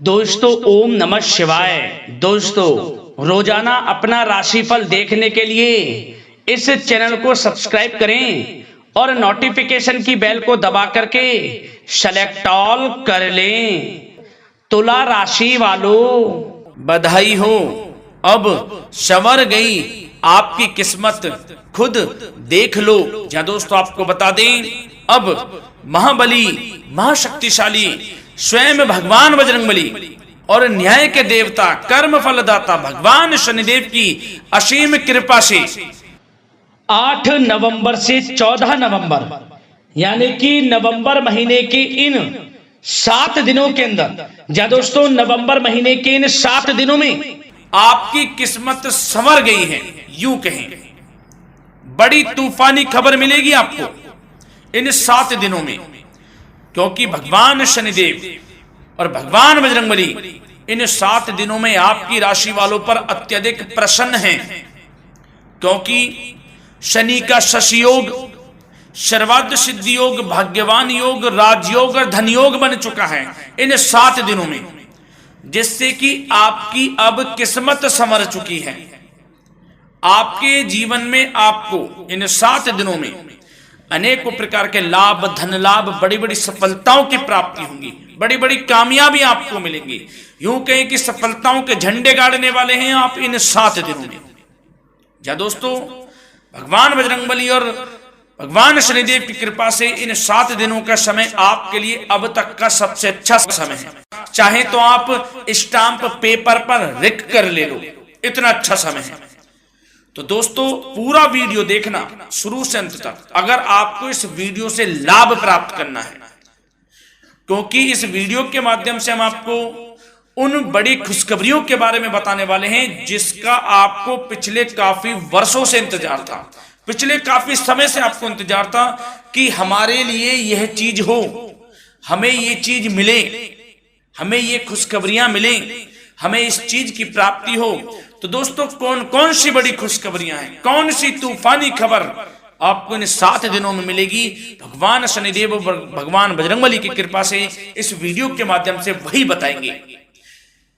दोस्तों ओम नमः शिवाय। दोस्तों रोजाना अपना राशिफल देखने के लिए इस चैनल को सब्सक्राइब करें और नोटिफिकेशन की बेल को दबा करके सेलेक्ट ऑल कर लें। तुला राशि वालों बधाई हो, अब संवर गई आपकी किस्मत, खुद देख लो। या दोस्तों आपको बता दें, अब महाबली महाशक्तिशाली स्वयं भगवान बजरंगबली और न्याय के देवता कर्म फलदाता भगवान शनिदेव की असीम कृपा से 8 नवंबर से 14 नवंबर यानी कि नवंबर महीने के इन 7 दिनों के अंदर, या दोस्तों नवंबर महीने के इन 7 दिनों में आपकी किस्मत संवर गई है। यूं कहें, बड़ी तूफानी खबर मिलेगी आपको इन 7 दिनों में, क्योंकि भगवान शनिदेव और भगवान बजरंगबली इन 7 दिनों में आपकी राशि वालों पर अत्यधिक प्रसन्न हैं, क्योंकि शनि का शशि योग, सर्वार्थ सिद्धि योग, भाग्यवान योग, राजयोग और धन योग बन चुका है इन 7 दिनों में, जिससे कि आपकी अब किस्मत संवर चुकी है। आपके जीवन में आपको इन 7 दिनों में अनेकों प्रकार के लाभ, धन लाभ, बड़ी बड़ी सफलताओं की प्राप्ति होंगी, बड़ी बड़ी कामयाबी आपको मिलेंगी। यूं कहें कि सफलताओं के झंडे गाड़ने वाले हैं आप इन 7 दिनों में। या दोस्तों भगवान बजरंगबली और भगवान शनिदेव की कृपा से इन 7 दिनों का समय आपके लिए अब तक का सबसे अच्छा समय है। चाहे तो आप स्टाम्प पेपर पर लिख कर ले लो, इतना अच्छा समय है। तो दोस्तों पूरा वीडियो देखना शुरू से अंत तक, अगर आपको इस वीडियो से लाभ प्राप्त करना है, क्योंकि इस वीडियो के माध्यम से हम आपको उन बड़ी खुशखबरियों के बारे में बताने वाले हैं जिसका आपको पिछले काफी वर्षों से इंतजार था, पिछले काफी समय से आपको इंतजार था कि हमारे लिए यह चीज हो, हमें ये चीज मिले, हमें ये खुशखबरियां मिले, हमें इस चीज की प्राप्ति हो। तो दोस्तों कौन कौन सी बड़ी खुशखबरियां हैं, कौन सी तूफानी खबर आपको इन 7 दिनों में मिलेगी, भगवान शनिदेव और भगवान बजरंगबली की कृपा से इस वीडियो के माध्यम से वही बताएंगे।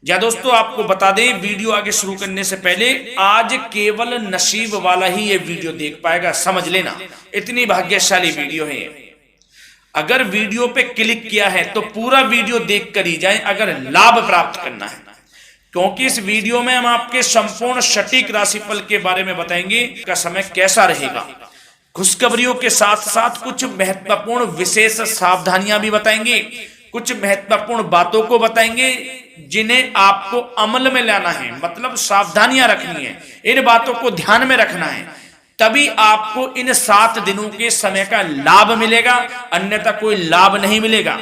या दोस्तों आपको बता दें, वीडियो आगे शुरू करने से पहले आज केवल नसीब वाला ही ये वीडियो देख पाएगा, समझ लेना, इतनी भाग्यशाली वीडियो है। अगर वीडियो पे क्लिक किया है तो पूरा वीडियो देख कर ही जाए अगर लाभ प्राप्त करना है, क्योंकि इस वीडियो में हम आपके संपूर्ण सटीक राशिफल के बारे में बताएंगे का समय कैसा रहेगा। खुशखबरियों के साथ साथ कुछ महत्वपूर्ण विशेष सावधानियां भी बताएंगे, कुछ महत्वपूर्ण बातों को बताएंगे जिन्हें आपको अमल में लाना है, मतलब सावधानियां रखनी है, इन बातों को ध्यान में रखना है, तभी आपको इन 7 दिनों के समय का लाभ मिलेगा, अन्यथा कोई लाभ नहीं मिलेगा।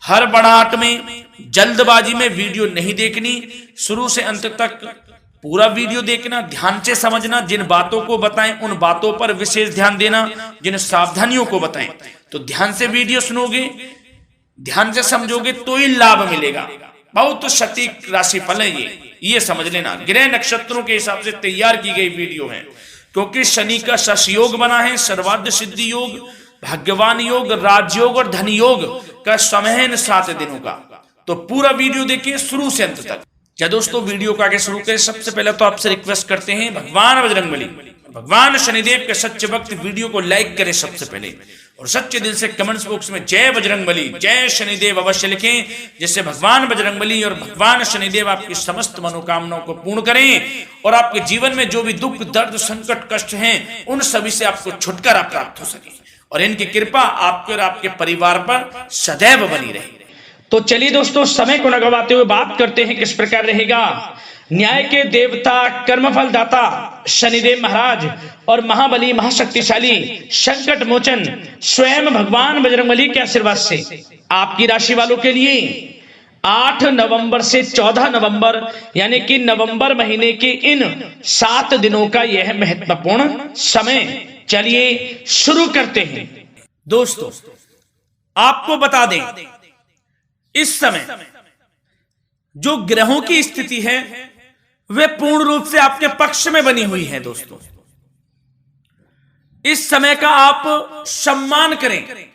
हर बढ़ाहट में, जल्दबाजी में वीडियो नहीं देखनी, शुरू से अंत तक पूरा वीडियो देखना, ध्यान से समझना, जिन बातों को बताएं उन बातों पर विशेष ध्यान देना, जिन सावधानियों को बताएं तो ध्यान से वीडियो सुनोगे, ध्यान से समझोगे तो ही लाभ मिलेगा। बहुत सटीक राशिफल है ये समझ लेना। ग्रह नक्षत्रों के हिसाब से तैयार की गई वीडियो है, क्योंकि शनि का शशि योग बना है, सर्वार्थ सिद्धि योग, भाग्यवान योग, राजयोग और धन योग का समय है इन 7 दिनों का। तो पूरा वीडियो देखिए शुरू से अंत तक। या दोस्तों वीडियो को आगे शुरू करें, सबसे पहले तो आपसे रिक्वेस्ट करते हैं, भगवान बजरंगबली, भगवान शनिदेव के सच्चे भक्त वीडियो को लाइक करें सबसे पहले, और सच्चे दिल से कमेंट्स बॉक्स में जय बजरंगबली, जय शनिदेव अवश्य लिखें, जिससे भगवान बजरंगबली और भगवान शनिदेव आपकी समस्त मनोकामनाओं को पूर्ण करें और आपके जीवन में जो भी दुख, दर्द, संकट, कष्ट हैं उन सभी से आपको छुटकारा प्राप्त हो सके और इनकी कृपा आपके और आपके परिवार पर सदैव बनी रहे। तो चलिए दोस्तों समय को न गवाते हुए बात करते हैं किस प्रकार रहेगा न्याय के देवता, कर्मफल दाता शनिदेव महाराज और महाबली महाशक्तिशाली संकट मोचन स्वयं भगवान बजरंगबली के आशीर्वाद से आपकी राशि वालों के लिए 8 नवंबर से 14 नवंबर यानी कि नवंबर महीने के इन 7 दिनों का यह महत्वपूर्ण समय। चलिए शुरू करते हैं। दोस्तों आपको बता दें, इस समय जो ग्रहों की स्थिति है वे पूर्ण रूप से आपके पक्ष में बनी हुई है। दोस्तों इस समय का आप सम्मान करें,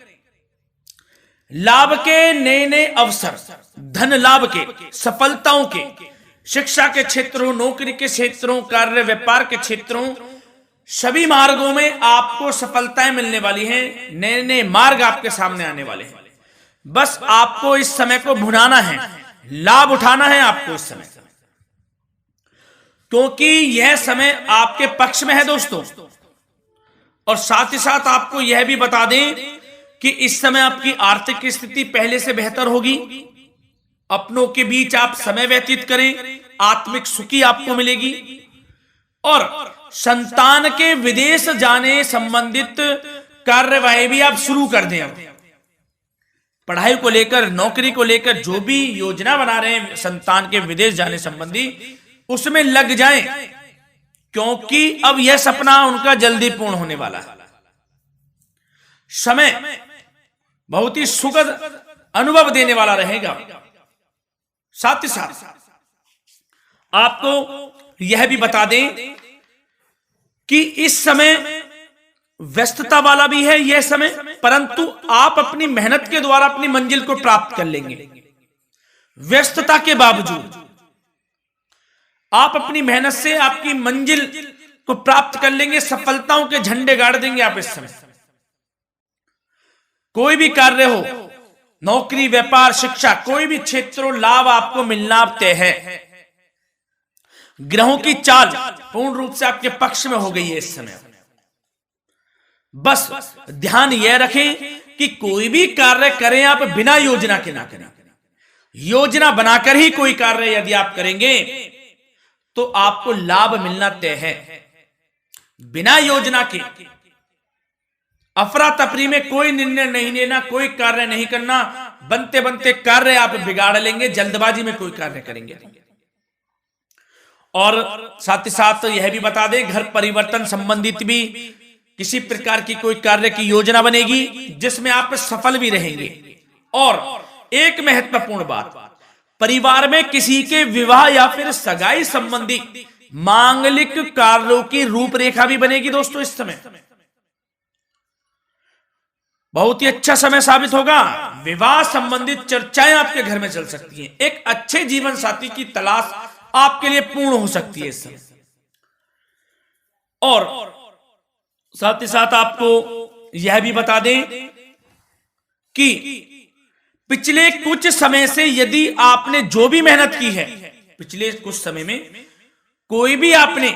लाभ के नए नए अवसर, धन लाभ के, सफलताओं के, शिक्षा के क्षेत्रों, नौकरी के क्षेत्रों, कार्य व्यापार के क्षेत्रों, सभी मार्गों में आपको सफलताएं मिलने वाली हैं। नए नए मार्ग आपके सामने आने वाले हैं। बस आपको इस समय को भुनाना है, लाभ उठाना है आपको इस समय, क्योंकि यह समय आपके पक्ष में है दोस्तों। और साथ ही साथ आपको यह भी बता दें कि इस समय आपकी आर्थिक स्थिति पहले से बेहतर होगी। अपनों के बीच आप समय व्यतीत करें, आत्मिक सुखी आपको मिलेगी। और संतान के विदेश जाने संबंधित कार्यवाही भी आप शुरू कर दें। अब पढ़ाई को लेकर, नौकरी को लेकर जो भी योजना बना रहे हैं संतान के विदेश जाने संबंधी, उसमें लग जाएं, क्योंकि अब यह सपना उनका जल्दी पूर्ण होने वाला है। समय बहुत ही सुखद अनुभव देने वाला रहेगा। साथ ही साथ आपको यह भी बता दें कि इस समय व्यस्तता वाला भी है यह समय, परंतु आप अपनी मेहनत के द्वारा अपनी मंजिल को प्राप्त कर लेंगे। व्यस्तता के बावजूद आप अपनी मेहनत से आपकी मंजिल को प्राप्त कर लेंगे। सफलताओं के झंडे गाड़ देंगे आप इस समय। कोई भी कार्य हो, नौकरी, व्यापार, शिक्षा, कोई भी क्षेत्र, लाभ आपको मिलना तय है। ग्रहों की चाल पूर्ण रूप से आपके पक्ष में हो गई है इस समय। बस ध्यान यह रखें कि कोई भी कार्य करें आप बिना योजना के ना करें। योजना बनाकर ही कोई कार्य यदि आप करेंगे तो आपको लाभ मिलना तय है। बिना योजना के अफरा तफरी में कोई निर्णय नहीं लेना, कोई कार्य नहीं करना। बनते बनते कार्य आप बिगाड़ लेंगे, जल्दबाजी में कोई कार्य करेंगे। और साथ ही साथ यह भी बता दें, घर परिवर्तन संबंधित भी किसी प्रकार की कोई कार्य की योजना बनेगी जिसमें आप सफल भी रहेंगे। और एक महत्वपूर्ण बात, परिवार में किसी के विवाह या फिर सगाई संबंधी मांगलिक कार्यों की रूपरेखा भी बनेगी दोस्तों इस समय। बहुत ही अच्छा समय साबित होगा। विवाह संबंधित चर्चाएं आपके घर में चल सकती हैं। एक अच्छे जीवन साथी की तलाश आपके लिए पूर्ण हो सकती है इस समय। और साथ ही साथ आपको यह भी बता दें कि पिछले कुछ समय से यदि आपने जो भी मेहनत की है, पिछले कुछ समय में कोई भी आपने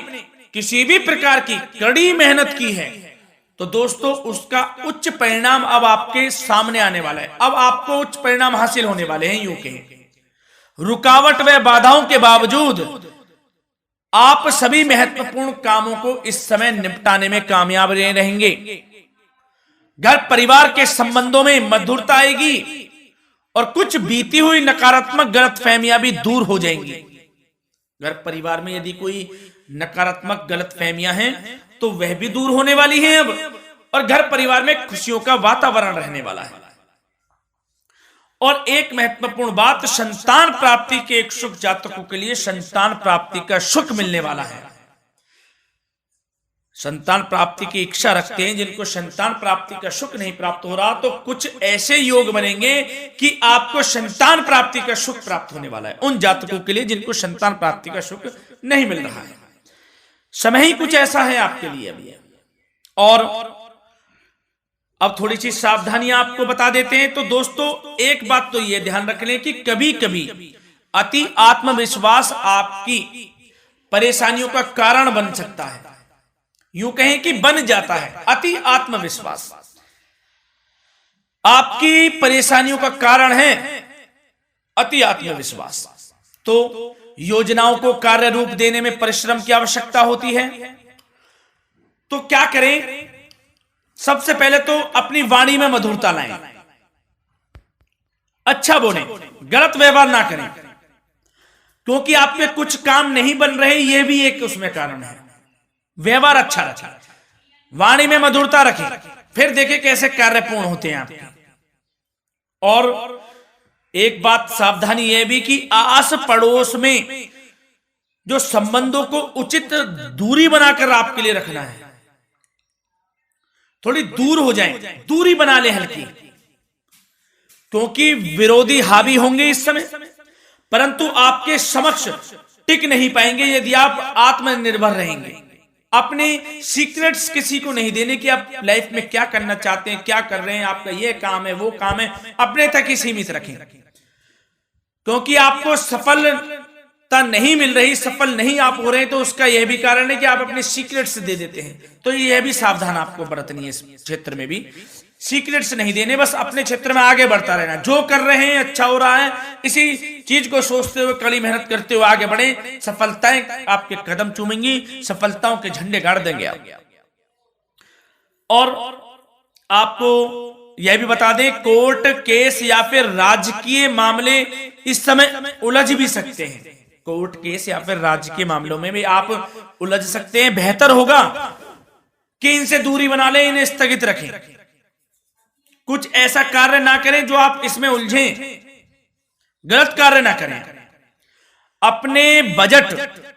किसी भी प्रकार की कड़ी मेहनत की है, तो दोस्तों उसका उच्च परिणाम अब आपके सामने आने वाला है। अब आपको उच्च परिणाम हासिल होने वाले हैं। यूं कहें, रुकावट व बाधाओं के बावजूद आप सभी महत्वपूर्ण कामों को इस समय निपटाने में कामयाब रहेंगे। घर परिवार के संबंधों में मधुरता आएगी और कुछ बीती हुई नकारात्मक गलतफहमियां भी दूर हो जाएंगी। घर परिवार में यदि कोई नकारात्मक गलतफहमियां हैं तो वह भी दूर होने वाली हैं अब, और घर परिवार में खुशियों का वातावरण रहने वाला है। और एक महत्वपूर्ण बात, संतान प्राप्ति के इच्छुक जातकों के लिए संतान प्राप्ति का सुख मिलने वाला है। संतान प्राप्ति की इच्छा रखते हैं जिनको संतान प्राप्ति का सुख नहीं प्राप्त हो रहा, तो कुछ ऐसे योग बनेंगे कि आपको संतान प्राप्ति का सुख प्राप्त होने वाला है। उन जातकों के लिए जिनको संतान प्राप्ति का सुख नहीं मिल रहा है, समय ही कुछ ऐसा है आपके लिए अभी। और अब थोड़ी सी सावधानियां आपको बता देते हैं। तो दोस्तों एक बात तो यह ध्यान रख लें कि कभी कभी अति आत्मविश्वास आपकी परेशानियों का कारण बन सकता है। यूं कहें कि बन जाता है। अति आत्मविश्वास आपकी परेशानियों का कारण है। अति आत्मविश्वास तो योजनाओं को कार्य रूप देने में परिश्रम की आवश्यकता होती है। तो क्या करें? सबसे पहले तो अपनी वाणी में मधुरता लाएं, अच्छा बोलें, गलत व्यवहार ना करें, क्योंकि आप पे कुछ काम नहीं बन रहे, यह भी एक उसमें कारण है। व्यवहार अच्छा रखें, वाणी में मधुरता रखें, फिर देखें कैसे कार्य पूर्ण होते हैं आपके। और एक बात सावधानी यह भी कि आस पड़ोस में जो संबंधों को उचित दूरी बनाकर आपके लिए रखना है। थोड़ी दूर हो जाएं, दूरी बना ले हल्की, क्योंकि विरोधी हावी होंगे इस समय, परंतु आपके समक्ष टिक नहीं पाएंगे यदि आप आत्मनिर्भर रहेंगे। अपने सीक्रेट्स किसी को नहीं देने कि आप लाइफ में क्या करना चाहते हैं, क्या कर रहे हैं, आपका ये काम है, वो काम है, अपने तक ही सीमित रखें। क्योंकि आपको सफलता नहीं मिल रही, सफल नहीं आप हो रहे, तो उसका यह भी कारण है कि आप अपने सीक्रेट्स दे देते हैं। तो यह भी सावधान आपको बरतनी है, इस क्षेत्र में भी सीक्रेट्स नहीं देने, बस अपने क्षेत्र में आगे बढ़ता रहना। जो कर रहे हैं अच्छा हो रहा है, इसी चीज को सोचते हुए कड़ी मेहनत करते हुए आगे बढ़े। सफलताएं आपके कदम चूमेंगी, सफलताओं के झंडे गाड़ देंगे आप। और आपको यह भी बता दें, कोर्ट केस या फिर राजकीय मामले इस समय उलझ भी सकते हैं। कोर्ट केस या फिर राजकीय मामलों में भी आप उलझ सकते हैं। बेहतर होगा कि इनसे दूरी बना लें, इन्हें स्थगित रखें, कुछ ऐसा कार्य ना करें जो आप इसमें उलझें, गलत कार्य ना करें। अपने बजट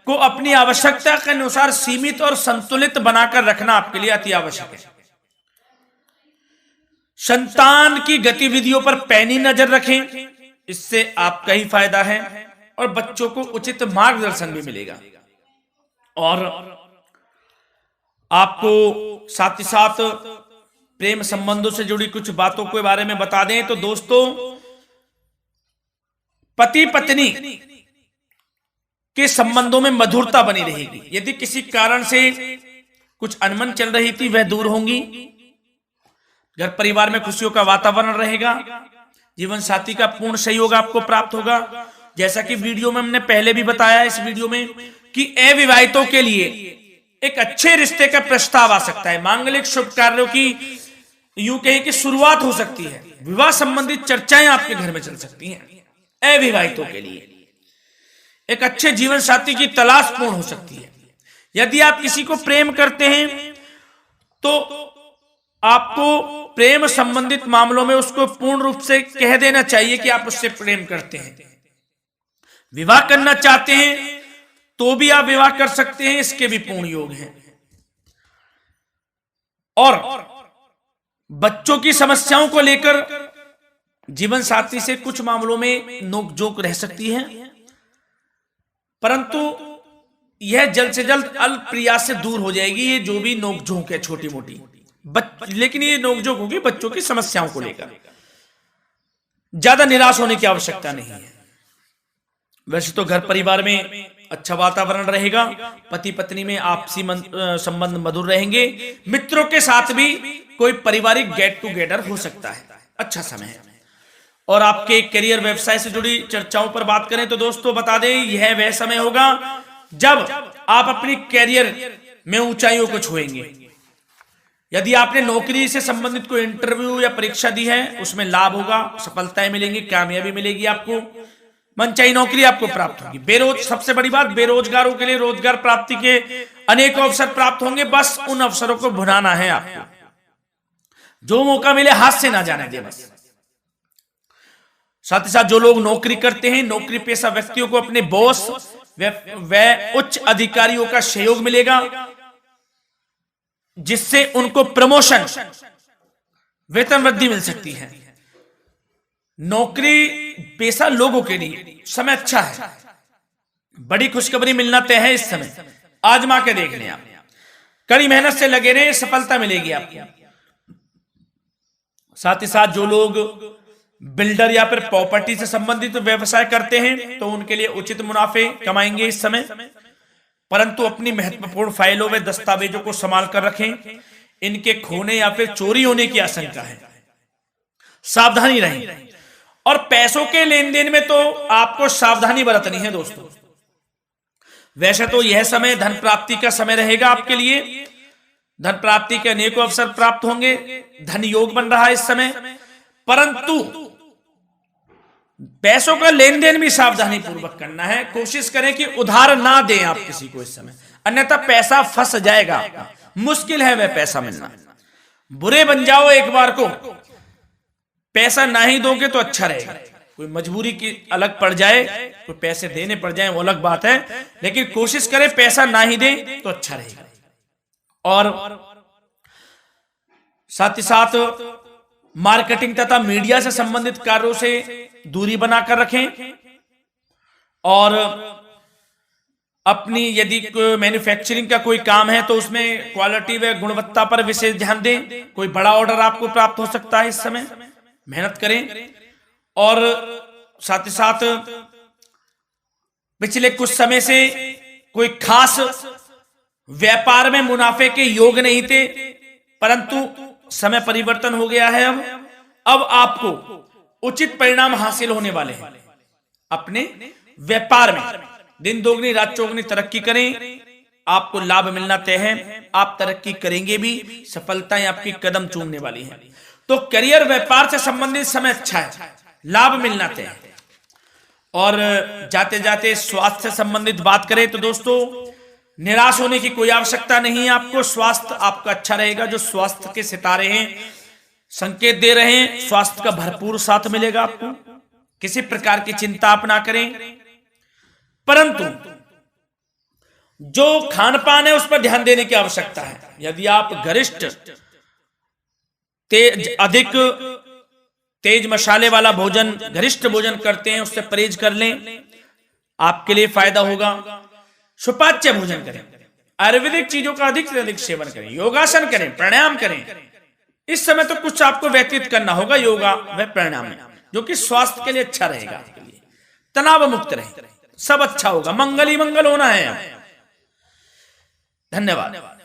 को अपनी आवश्यकता के अनुसार सीमित और संतुलित बनाकर रखना आपके लिए अति आवश्यक है। संतान की गतिविधियों पर पैनी नजर रखें, इससे आपका ही फायदा है और बच्चों को उचित मार्गदर्शन भी मिलेगा। और आपको साथ ही साथ प्रेम संबंधों से जुड़ी कुछ बातों के बारे में बता दें तो दोस्तों, पति पत्नी के संबंधों में मधुरता बनी रहेगी। यदि किसी कारण से कुछ अनबन चल रही थी वह दूर होंगी। घर परिवार में खुशियों का वातावरण रहेगा। जीवन साथी का पूर्ण सहयोग आपको प्राप्त होगा। जैसा कि वीडियो में हमने पहले भी बताया इस वीडियो में कि अविवाहितों के लिए एक अच्छे रिश्ते का प्रस्ताव आ सकता है। मांगलिक शुभ कार्यों की यूं कहें कि शुरुआत हो सकती है। विवाह संबंधित चर्चाएं आपके घर में चल सकती हैं। अविवाहितों के लिए एक अच्छे जीवन साथी की तलाश पूर्ण हो सकती है। यदि आप किसी को प्रेम करते हैं तो आपको प्रेम संबंधित मामलों में उसको पूर्ण रूप से कह देना चाहिए कि आप उससे प्रेम करते हैं। विवाह करना चाहते हैं तो भी आप विवाह कर सकते हैं, इसके भी पूर्ण योग हैं। और बच्चों की समस्याओं को लेकर जीवन साथी से कुछ मामलों में नोकझोंक रह सकती है, परंतु यह जल्द से जल्द अल्प प्रयास से दूर हो जाएगी। ये जो भी नोकझोंक है छोटी मोटी, लेकिन ये नोकझोंक होगी बच्चों की समस्याओं को लेकर। ज्यादा निराश होने की आवश्यकता नहीं है। वैसे तो घर परिवार में अच्छा वातावरण रहेगा, पति पत्नी में आपसी संबंध मधुर रहेंगे। मित्रों के साथ भी कोई पारिवारिक गेट टुगेदर हो सकता है, अच्छा समय है। और आपके करियर व्यवसाय से जुड़ी चर्चाओं पर बात करें तो दोस्तों बता दें, यह वह समय होगा जब आप अपनी करियर में ऊंचाइयों को छुएंगे। यदि आपने नौकरी से संबंधित कोई इंटरव्यू या परीक्षा दी है, उसमें लाभ होगा, सफलताएं मिलेंगी, कामयाबी मिलेगी, आपको मनचाही नौकरी आपको प्राप्त होगी। सबसे बड़ी बात, बेरोजगारों के लिए रोजगार प्राप्ति के अनेक अवसर प्राप्त होंगे। बस उन अवसरों को भुनाना है आपको। जो मौका मिले हाथ से ना जाने दे बस। साथ ही साथ जो लोग नौकरी करते हैं, नौकरी पेशा व्यक्तियों को अपने बॉस व उच्च अधिकारियों का सहयोग मिलेगा, जिससे उनको प्रमोशन, वेतन वृद्धि मिल सकती है। नौकरी पेशा लोगों के लिए समय अच्छा है। बड़ी खुशखबरी मिलना तय है इस समय। आजमा के देख लें आप, कड़ी मेहनत से लगे रहे, सफलता मिलेगी आपको। साथ ही साथ जो लोग बिल्डर या फिर प्रॉपर्टी से संबंधित व्यवसाय करते हैं तो उनके लिए उचित मुनाफे कमाएंगे इस समय, परंतु अपनी महत्वपूर्ण फाइलों व दस्तावेजों को संभाल कर रखें। इनके खोने या फिर चोरी होने की आशंका है, सावधानी रहें। और पैसों के लेन देन में तो आपको सावधानी बरतनी है दोस्तों। वैसे तो यह समय धन प्राप्ति का समय रहेगा आपके लिए। धन प्राप्ति के अनेकों अवसर प्राप्त होंगे, धन योग बन रहा है इस समय, परंतु पैसों का लेन देन भी सावधानी पूर्वक करना है। कोशिश करें कि उधार ना दें आप किसी को इस समय, अन्यथा पैसा फंस जाएगा आपका। मुश्किल है वह पैसा मिलना। बुरे बन जाओ एक बार को, पैसा ना ही दोगे तो अच्छा रहेगा। कोई मजबूरी की अलग पड़ जाए, कोई पैसे देने पड़ जाए वो अलग बात है, लेकिन कोशिश करें पैसा ना ही दें तो अच्छा रहेगा। और साथ ही साथ मार्केटिंग तथा मीडिया से संबंधित कार्यों से दूरी बनाकर रखें और अपनी यदि मैन्युफैक्चरिंग का कोई काम है तो उसमें क्वालिटी व गुणवत्ता पर विशेष ध्यान दें। कोई बड़ा ऑर्डर आपको प्राप्त हो सकता है, इस समय मेहनत करें। और साथ ही साथ पिछले कुछ समय से कोई खास व्यापार में मुनाफे के योग नहीं थे, परंतु समय परिवर्तन हो गया है। अब आपको उचित परिणाम हासिल होने वाले हैं। अपने व्यापार में दिन दोगुनी रात चौगुनी तरक्की करें, आपको लाभ मिलना तय है। आप तरक्की करेंगे भी, सफलताएं आपकी कदम चूमने वाली हैं। तो करियर व्यापार से संबंधित समय अच्छा है, लाभ मिलना तय है। और जाते जाते स्वास्थ्य से संबंधित बात करें तो दोस्तों निराश होने की कोई आवश्यकता नहीं है। आपको स्वास्थ्य आपका अच्छा रहेगा। जो स्वास्थ्य के सितारे हैं संकेत दे रहे हैं, स्वास्थ्य का भरपूर साथ मिलेगा आपको। किसी प्रकार की चिंता आप ना करें, परंतु जो खान पान है उस पर ध्यान देने की आवश्यकता है। यदि आप गरिष्ठ अधिक तेज मसाले वाला भोजन, गरिष्ठ भोजन करते हैं, उससे परहेज कर लें, आपके लिए फायदा होगा। सुपाच्य भोजन करें, आयुर्वेदिक चीजों का अधिक से अधिक सेवन करें, योगासन करें, प्राणायाम करें। इस समय तो कुछ आपको व्यतीत करना होगा योगा व प्राणायाम में, जो कि स्वास्थ्य के लिए अच्छा रहेगा। आपके लिए तनाव मुक्त रहे, सब अच्छा होगा। मंगल ही मंगल होना है। धन्यवाद।